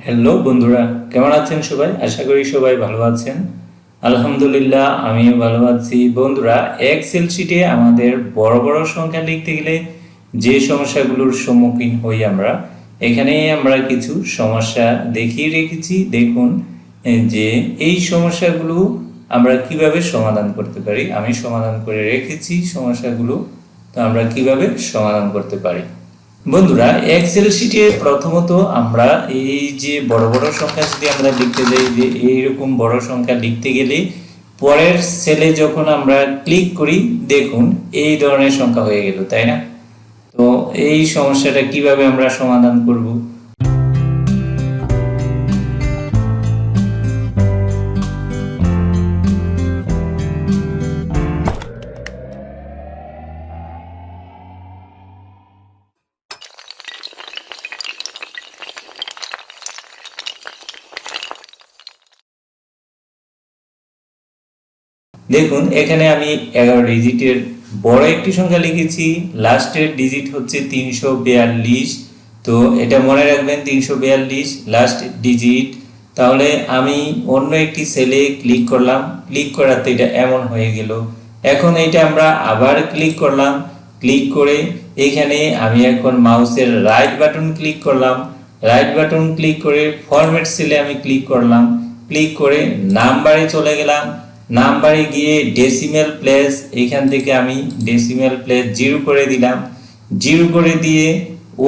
Hello বন্ধুরা, কেমন আছেন সবাই? আশা করি সবাই ভালো আছেন। আলহামদুলিল্লাহ, আমিও ভালো আছি। বন্ধুরা, এক্সেল শিটে আমাদের বড় বড় সংখ্যা লিখতে গেলে যে সমস্যাগুলোর সম্মুখীন হই এখানে আমরা কিছু সমস্যা দেখিয়ে রেখেছি। দেখুন যে এই সমস্যাগুলো আমরা কিভাবে সমাধান করতে পারি। আমি সমাধান করে রেখেছি সমস্যাগুলো, তো আমরা কিভাবে সমাধান করতে পারি। বন্ধুরা, এক্সেল শিটে প্রথমত আমরা এই যে বড় বড় সংখ্যা যদি আমরা লিখতে যাই, যে এইরকম বড় সংখ্যা লিখতে গেলে পরের সেলে যখন আমরা ক্লিক করি, দেখুন এই ধরনের সংখ্যা হয়ে গেল, তাই না? তো এই সমস্যাটা কিভাবে আমরা সমাধান করব? দেখুন এখানে আমি 11 ডিজিটের বড় একটি সংখ্যা লিখেছি, লাস্টের ডিজিট হচ্ছে 342। তো এটা মনে রাখবেন, 342 লাস্ট ডিজিট। তাহলে আমি অন্য একটি সেলে ক্লিক করলাম, ক্লিক করাতে এটা এমন হয়ে গেল। এখন এটা আমরা আবার ক্লিক করলাম, ক্লিক করে এখানে আমি এখন মাউসের রাইট বাটন ক্লিক করলাম, রাইট বাটন ক্লিক করে ফরম্যাট সেলে আমি ক্লিক করলাম, ক্লিক করে নাম্বারে চলে গেলাম। নাম্বারে গিয়ে ডেসিমেল প্লেস, এখান থেকে আমি ডেসিমেল প্লেস 0 করে দিলাম, 0 করে দিয়ে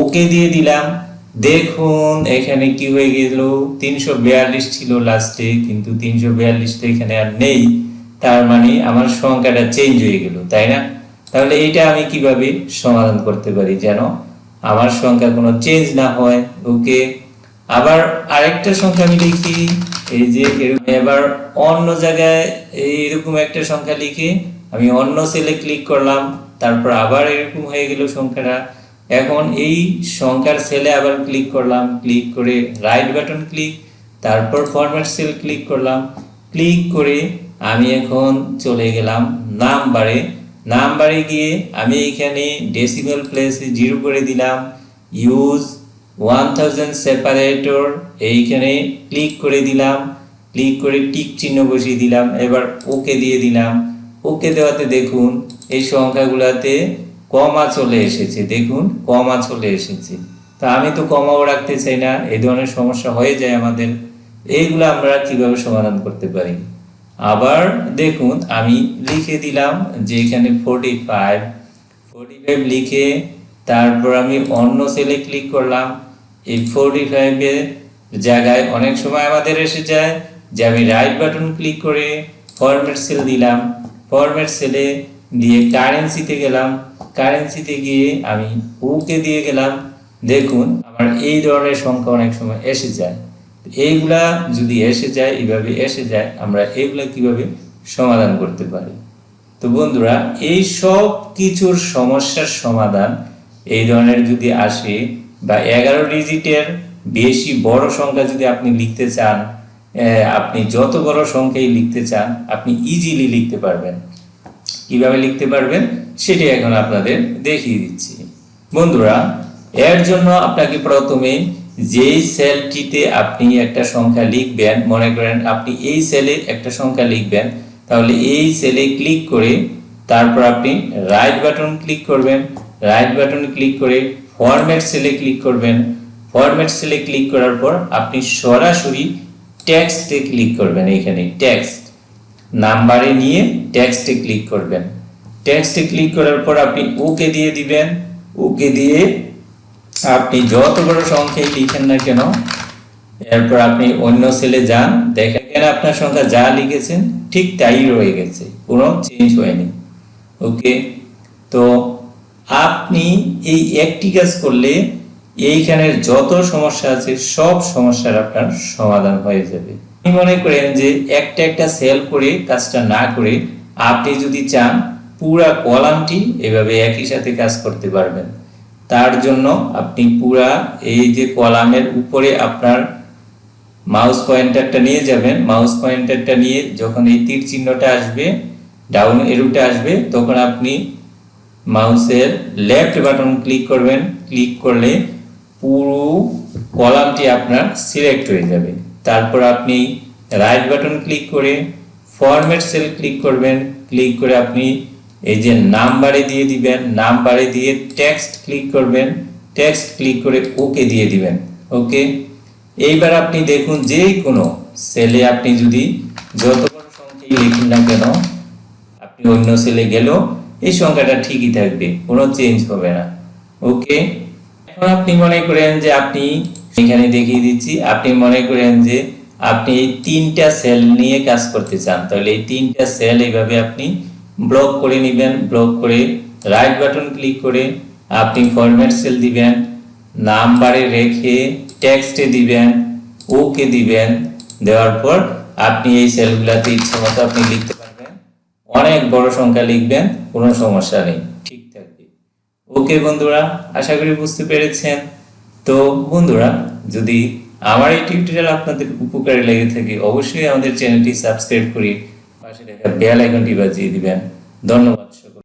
ওকে দিয়ে দিলাম। দেখুন এখানে কি হয়ে গেল, 342 ছিল লাস্টে, কিন্তু 342 তো এখানে আর নেই। তার মানে আমার সংখ্যাটা চেঞ্জ হয়ে গেল, তাই না? তাহলে এইটা আমি কিভাবে সমাধান করতে পারি যেন আমার সংখ্যা কোনো চেঞ্জ না হয়। ওকে, আবার আরেকটা সংখ্যা আমি লিখি, এই যে এবার অন্য জায়গায় এইরকম একটা সংখ্যা লিখে আমি অন্য সেলে ক্লিক করলাম, তারপর আবার এরকম হয়ে গেল সংখ্যাটা। এখন এই সংখ্যার সেলে আবার ক্লিক করলাম, ক্লিক করে রাইট বাটন ক্লিক, তারপর ফরম্যাট সেল ক্লিক করলাম, ক্লিক করে আমি এখন চলে গেলাম নাম্বারে। নাম্বারে গিয়ে আমি এখানে ডেসিমেল প্লেসে 0 করে দিলাম, ইউজ 1000 সেপারেটর এইখানে ক্লিক করে দিলাম, ক্লিক করে টিক চিহ্ন বসিয়ে দিলাম, এবার ওকে দিয়ে দিলাম। ওকে দেওয়াতে দেখুন এই সংখ্যাগুলোতে কমা চলে এসেছে, দেখুন কমা চলে এসেছে। তা আমি তো কমাও রাখতে চাই না, এই ধরনের সমস্যা হয়ে যায় আমাদের। এইগুলো আমরা কিভাবে সমাধান করতে পারি? আবার দেখুন আমি লিখে দিলাম যে এখানে 45 লিখে তারপর আমি অন্য সেলে ক্লিক করলাম। এই 45 এর জায়গায় অনেক সময় আমাদের এসে যায় যে আমি রাইট বাটন ক্লিক করে ফরম্যাট সেল দিলাম, ফরম্যাট সেলে দিয়ে কারেন্সিতে গেলাম, কারেন্সিতে গিয়ে আমি ওকে দিয়ে গেলাম। দেখুন আমার এই ধরনের সংখ্যা অনেক সময় এসে যায়। এইগুলা যদি এসে যায়, এইভাবে এসে যায়, আমরা এইগুলা কিভাবে সমাধান করতে পারি? তো বন্ধুরা, এই সব কিছুর সমস্যার সমাধান এই ধরনের যদি আসে বা 11 ডিজিটের বেশি বড় সংখ্যা যদি আপনি লিখতে চান, আপনি যত বড় সংখ্যাই লিখতে চান আপনি ইজিলি লিখতে পারবেন। কিভাবে লিখতে পারবেন সেটাই এখন আপনাদের দেখিয়ে দিচ্ছি। বন্ধুরা, এর জন্য আপনাকে প্রথমে যেই সেলটিতে আপনি একটা সংখ্যা লিখবেন, মনে করেন আপনি এই সেলে একটা সংখ্যা লিখবেন, তাহলে এই সেলে ক্লিক করে তারপর আপনি রাইট বাটন ক্লিক করবেন, রাইট বাটন ক্লিক করে ফরম্যাট সেলে ক্লিক করবেন, ফরম্যাট সেলে ক্লিক করার পর আপনি সরাসরি টেক্সটে ক্লিক করবেন। এখানে টেক্সট নাম্বারে নিয়ে টেক্সটে ক্লিক করবেন, টেক্সটে ক্লিক করার পর আপনি ওকে দিয়ে দিবেন। ওকে দিয়ে আপনি যত বড় সংখ্যায় লিখেন না কেন, এরপর আপনি অন্য সেলে যান, দেখেন আপনার সংখ্যা যা লিখেছেন ঠিক তাই রয়ে গেছে, কোনো চেঞ্জ হয়নি। ওকে, তো আপনি এই একটি কাজ করলে এইখানের যত সমস্যা আছে সব সমস্যার আপনার সমাধান হয়ে যাবে। আপনি মনে করেন যে একটা একটা সেল করে কাজটা না করে আপনি যদি চান পুরা কলামটি এভাবে একই সাথে কাজ করতে পারবেন। তার জন্য আপনি পুরা এই যে কলামের উপরে আপনার মাউস পয়েন্টারটা নিয়ে যাবেন, মাউস পয়েন্টারটা নিয়ে যখন এই তীর চিহ্নটা আসবে, ডাউন এরোটা আসবে, তখন আপনি মাউসের লেফট বাটন ক্লিক করবেন, ক্লিক করলে পুরো কলামটি আপনার সিলেক্ট হয়ে যাবে। তারপর আপনি রাইট বাটন ক্লিক করে ফরম্যাট সেল ক্লিক করবেন। ক্লিক করে আপনি এই যে নাম্বারে দিয়ে দিবেন, নাম্বারে দিয়ে টেক্সট ক্লিক করবেন, টেক্সট ক্লিক করে ওকে দিয়ে দিবেন। ওকে, এইবার আপনি দেখুন যে কোনো সেলে আপনি যদি যত বড় সংখ্যাই লিখুন না কেন, আপনি অন্য সেলে গেলেও এই সংখ্যাটা ঠিকই থাকবে, কোনো চেঞ্জ হবে না। ওকে, এখন আপনি মনে করেন যে আপনি এখানে দেখিয়ে দিচ্ছি, আপনি মনে করেন যে আপনি এই 3টা সেল নিয়ে কাজ করতে চান, তাহলে এই 3টা সেল এইভাবে আপনি ব্লক করে নেবেন। ব্লক করে রাইট বাটন ক্লিক করে আপনি ফরম্যাট সেল দিবেন, নাম্বারে রেখে টেক্সটে দিবেন, ওকে দিবেন। দেওয়ার পর আপনি এই সেলগুলোতে ইচ্ছা মতো আপনি লিখতে পারবেন, অনেক বড় সংখ্যা লিখবেন, কোনো সমস্যা নেই, ঠিক থাকবে। ওকে বন্ধুরা, আশা করি বুঝতে পেরেছেন। তো বন্ধুরা, যদি আমার এই টিউটোরিয়াল আপনাদের উপকারী লেগে থাকে, অবশ্যই আমাদের চ্যানেলটি সাবস্ক্রাইব করে পাশে থাকা বেল আইকনটি বাজিয়ে দিবেন। ধন্যবাদ।